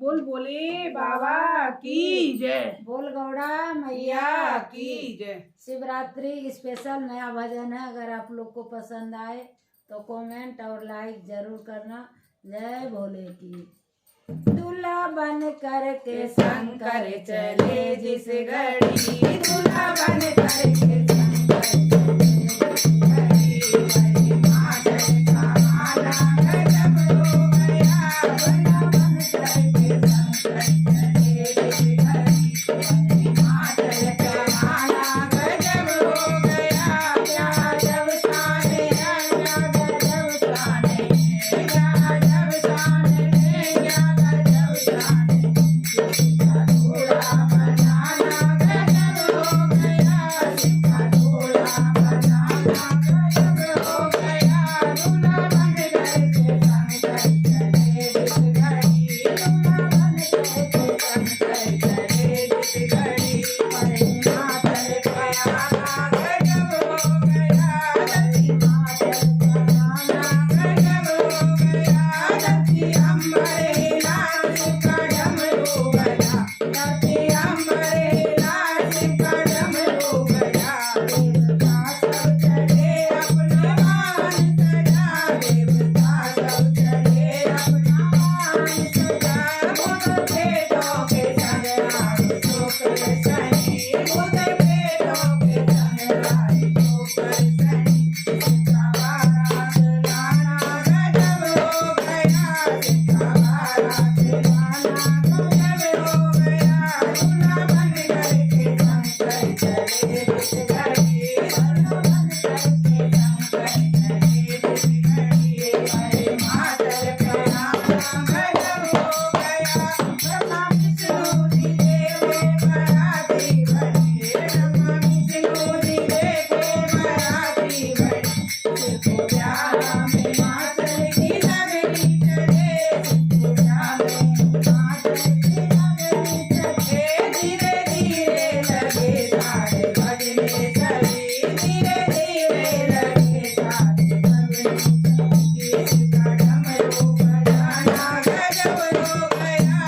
बोल बोले बाबा की जय। बोल गौड़ा मैया मैया की जय। शिवरात्रि स्पेशल नया भजन है। अगर आप लोग को पसंद आए तो कमेंट और लाइक जरूर करना। जय भोले की। दूल्हा बन करके शंकर चले जिस घड़ी, दूल्हा बन करके शंकर चले जिस घड़ी, महिमा का माला गजब हो गया। दूल्हा बन करके शंकर चले जिस घड़ी, महिमा का माला गजब हो गया। क्या जब साने क्या गजब साने, क्या गजब साने, क्या गजब साने, इसका घोड़ा बनाना गजब हो गया। इसका घोड़ा बनाना गजब हो गया। दूल्हा बन करके शंकर चले जिस घड़ी, दूल्हा बन करके शंकर चले जिस घड़ी, महिमा का माला गजब हो गया। महिमा का माला गजब हो गया। धरती अंबर हिला शिवका डमरू बजा, धरती अंबर हिला शिवका डमरू बजा। देवता सब चले अपना मान सजा, देवता सब चले अपना मान सजा। बुध भेदों के संग आए शुक्र शनि, बुध भेदों के संग आए शुक्र शनि, इसका बारात लाना गजब हो गया। इसका बारात लाना गजब हो गया। दूल्हा बन करके शंकर चले जिस घड़ी, दूल्हा बन करके शंकर चले जिस घड़ी, महिमा का माला गजब हो गया। ब्रह्मा विष्णु जी देवे बराती बने, ब्रह्मा विष्णु जी देवे बराती बने। सिर्फ प्यारा में हिमाचल की नगरी चले, सिर्फ प्यारा में हिमाचल की नगरी चले। धीरे धीरे लगे सारे भजने सभी, धीरे धीरे लगे सारे भजने सभी। इसका डमरू बजाना गजब हो गया।